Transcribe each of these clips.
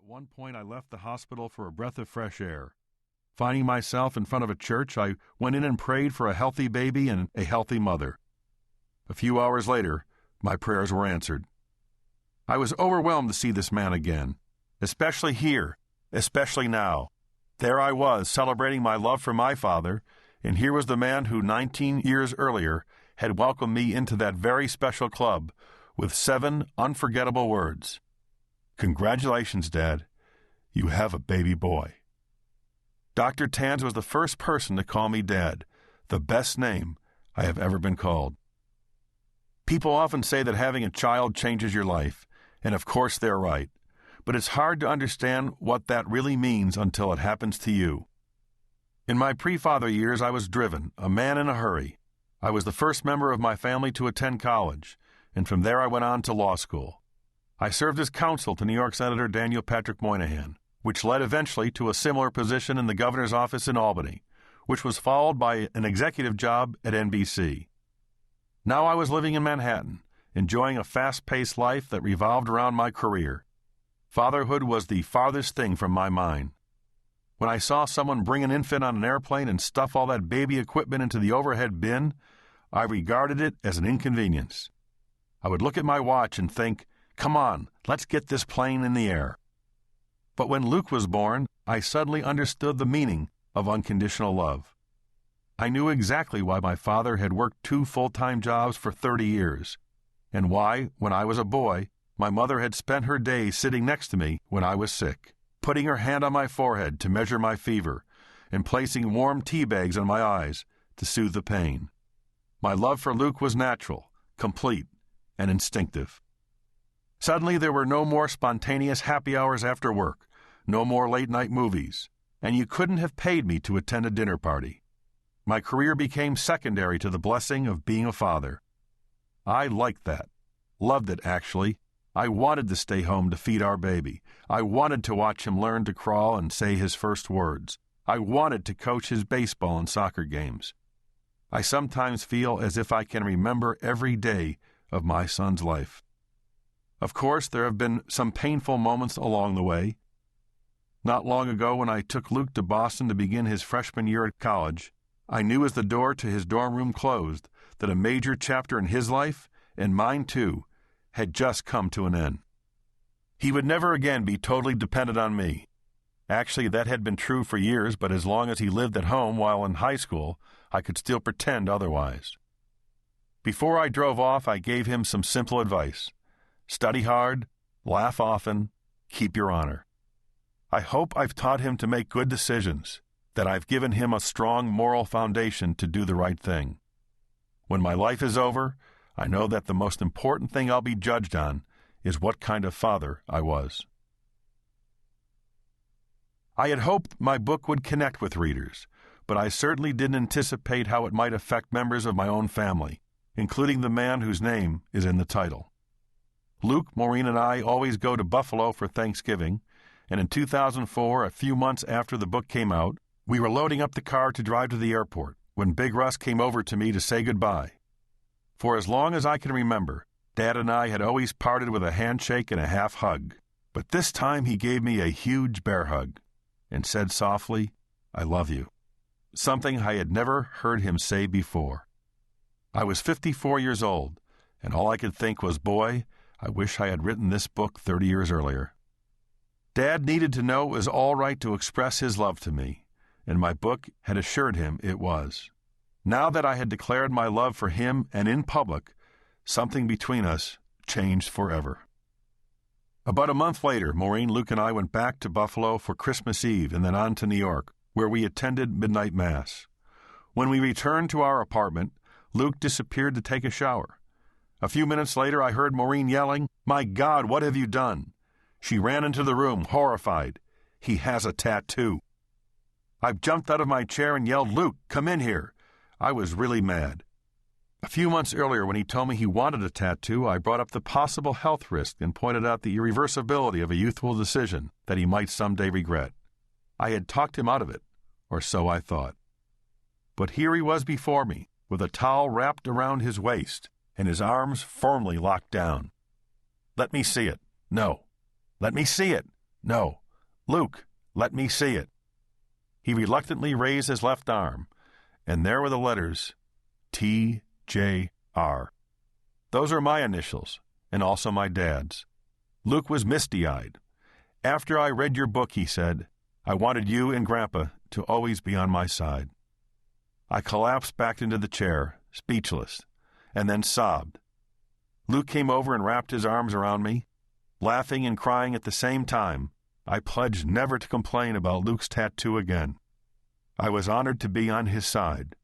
one point, I left the hospital for a breath of fresh air. Finding myself in front of a church, I went in and prayed for a healthy baby and a healthy mother. A few hours later, my prayers were answered. I was overwhelmed to see this man again, especially here, especially now. There I was, celebrating my love for my father, and here was the man who 19 years earlier had welcomed me into that very special club with 7 unforgettable words. "Congratulations, Dad. You have a baby boy." Dr. Tanz was the first person to call me Dad, the best name I have ever been called. People often say that having a child changes your life, and of course they're right. But it's hard to understand what that really means until it happens to you. In my pre-father years, I was driven, a man in a hurry. I was the first member of my family to attend college, and from there I went on to law school. I served as counsel to New York Senator Daniel Patrick Moynihan, which led eventually to a similar position in the governor's office in Albany, which was followed by an executive job at NBC. Now I was living in Manhattan, enjoying a fast-paced life that revolved around my career. Fatherhood was the farthest thing from my mind. When I saw someone bring an infant on an airplane and stuff all that baby equipment into the overhead bin, I regarded it as an inconvenience. I would look at my watch and think, "Come on, let's get this plane in the air." But when Luke was born, I suddenly understood the meaning of unconditional love. I knew exactly why my father had worked 2 full-time jobs for 30 years, and why, when I was a boy, my mother had spent her days sitting next to me when I was sick, putting her hand on my forehead to measure my fever, and placing warm tea bags on my eyes to soothe the pain. My love for Luke was natural, complete, and instinctive. Suddenly there were no more spontaneous happy hours after work, no more late-night movies, and you couldn't have paid me to attend a dinner party. My career became secondary to the blessing of being a father. I liked that. Loved it, actually. I wanted to stay home to feed our baby. I wanted to watch him learn to crawl and say his first words. I wanted to coach his baseball and soccer games. I sometimes feel as if I can remember every day of my son's life. Of course, there have been some painful moments along the way. Not long ago, when I took Luke to Boston to begin his freshman year at college, I knew as the door to his dorm room closed that a major chapter in his life, and mine too, had just come to an end. He would never again be totally dependent on me. Actually, that had been true for years, but as long as he lived at home while in high school, I could still pretend otherwise. Before I drove off, I gave him some simple advice. Study hard, laugh often, keep your honor. I hope I've taught him to make good decisions, that I've given him a strong moral foundation to do the right thing. When my life is over, I know that the most important thing I'll be judged on is what kind of father I was. I had hoped my book would connect with readers, but I certainly didn't anticipate how it might affect members of my own family, including the man whose name is in the title. Luke, Maureen, and I always go to Buffalo for Thanksgiving, and in 2004, a few months after the book came out, we were loading up the car to drive to the airport when Big Russ came over to me to say goodbye. For as long as I can remember, Dad and I had always parted with a handshake and a half hug, but this time he gave me a huge bear hug and said softly, "I love you," something I had never heard him say before. I was 54 years old, and all I could think was, boy, I wish I had written this book 30 years earlier. Dad needed to know it was all right to express his love to me, and my book had assured him it was. Now that I had declared my love for him and in public, something between us changed forever. About a month later, Maureen, Luke, and I went back to Buffalo for Christmas Eve and then on to New York, where we attended midnight mass. When we returned to our apartment, Luke disappeared to take a shower. A few minutes later, I heard Maureen yelling, "My God, what have you done?" She ran into the room, horrified. "He has a tattoo." I jumped out of my chair and yelled, "Luke, come in here." I was really mad. A few months earlier, when he told me he wanted a tattoo, I brought up the possible health risk and pointed out the irreversibility of a youthful decision that he might someday regret. I had talked him out of it, or so I thought. But here he was before me, with a towel wrapped around his waist and his arms firmly locked down. "Let me see it." "No." "Let me see it." "No. Luke, let me see it." He reluctantly raised his left arm, and there were the letters T.J.R. Those are my initials, and also my dad's. Luke was misty-eyed. "After I read your book," he said, "I wanted you and Grandpa to always be on my side." I collapsed back into the chair, speechless, and then sobbed. Luke came over and wrapped his arms around me. Laughing and crying at the same time, I pledged never to complain about Luke's tattoo again. I was honored to be on his side.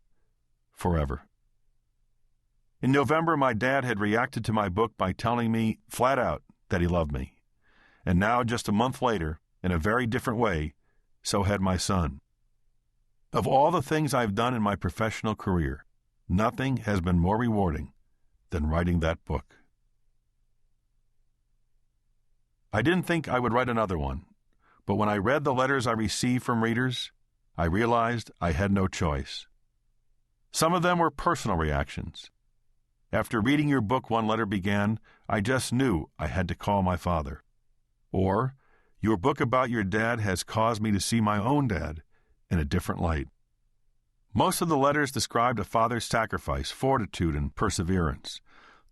Forever. In November, my dad had reacted to my book by telling me, flat out, that he loved me. And now, just a month later, in a very different way, so had my son. Of all the things I've done in my professional career, nothing has been more rewarding than writing that book. I didn't think I would write another one, but when I read the letters I received from readers, I realized I had no choice. Some of them were personal reactions. "After reading your book," one letter began, "I just knew I had to call my father." Or, "Your book about your dad has caused me to see my own dad in a different light." Most of the letters described a father's sacrifice, fortitude, and perseverance,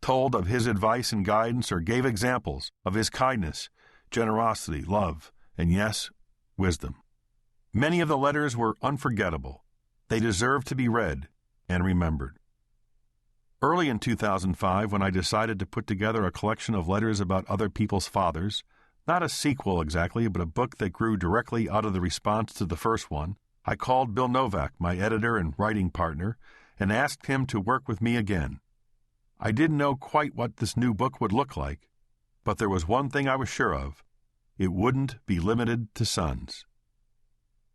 told of his advice and guidance, or gave examples of his kindness, generosity, love, and yes, wisdom. Many of the letters were unforgettable. They deserved to be read and remembered. Early in 2005, when I decided to put together a collection of letters about other people's fathers, not a sequel exactly, but a book that grew directly out of the response to the first one, I called Bill Novak, my editor and writing partner, and asked him to work with me again. I didn't know quite what this new book would look like, but there was one thing I was sure of. It wouldn't be limited to sons.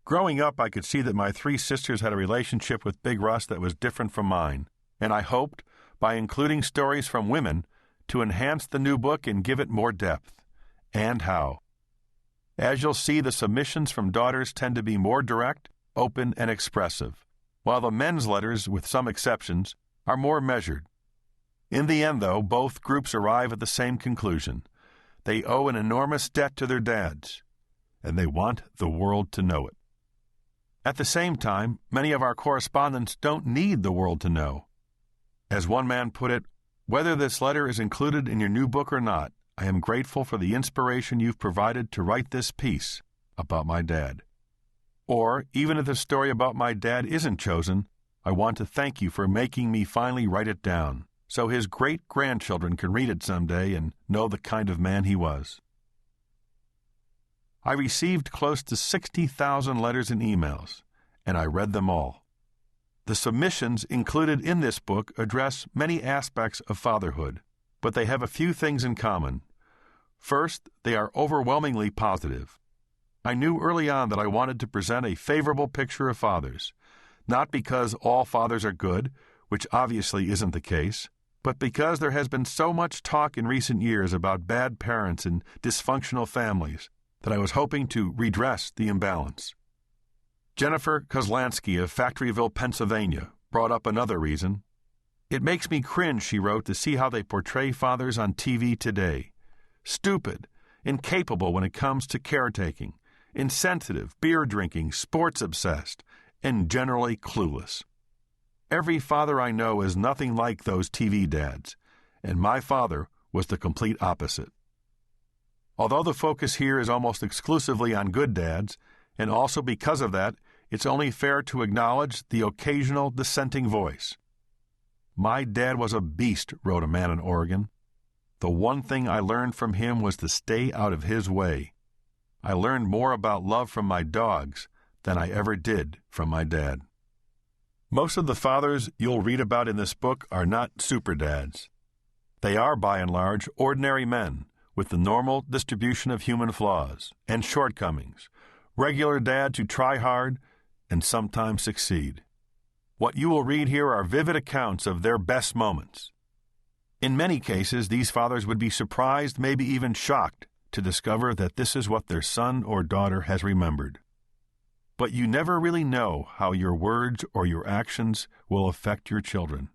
Growing up, I could see that my three sisters had a relationship with Big Russ that was different from mine, and I hoped, by including stories from women, to enhance the new book and give it more depth. And how. As you'll see, the submissions from daughters tend to be more direct, open, and expressive, while the men's letters, with some exceptions, are more measured. In the end, though, both groups arrive at the same conclusion. They owe an enormous debt to their dads, and they want the world to know it. At the same time, many of our correspondents don't need the world to know. As one man put it, "Whether this letter is included in your new book or not, I am grateful for the inspiration you've provided to write this piece about my dad." Or, even if the story about my dad isn't chosen, I want to thank you for making me finally write it down, so his great-grandchildren can read it someday and know the kind of man he was. I received close to 60,000 letters and emails, and I read them all. The submissions included in this book address many aspects of fatherhood, but they have a few things in common. First, they are overwhelmingly positive. I knew early on that I wanted to present a favorable picture of fathers, not because all fathers are good, which obviously isn't the case, but because there has been so much talk in recent years about bad parents and dysfunctional families that I was hoping to redress the imbalance. Jennifer Kozlansky of Factoryville, Pennsylvania, brought up another reason. "It makes me cringe," she wrote, "to see how they portray fathers on TV today. Stupid, incapable when it comes to caretaking, insensitive, beer-drinking, sports-obsessed, and generally clueless. Every father I know is nothing like those TV dads, and my father was the complete opposite." Although the focus here is almost exclusively on good dads, and also because of that, it's only fair to acknowledge the occasional dissenting voice. "My dad was a beast," wrote a man in Oregon. "The one thing I learned from him was to stay out of his way. I learned more about love from my dogs than I ever did from my dad." Most of the fathers you'll read about in this book are not superdads. They are, by and large, ordinary men with the normal distribution of human flaws and shortcomings, regular dads who try hard and sometimes succeed. What you will read here are vivid accounts of their best moments. In many cases, these fathers would be surprised, maybe even shocked, to discover that this is what their son or daughter has remembered. But you never really know how your words or your actions will affect your children.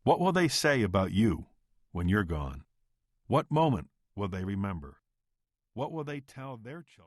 What will they say about you when you're gone? What moment will they remember? What will they tell their children?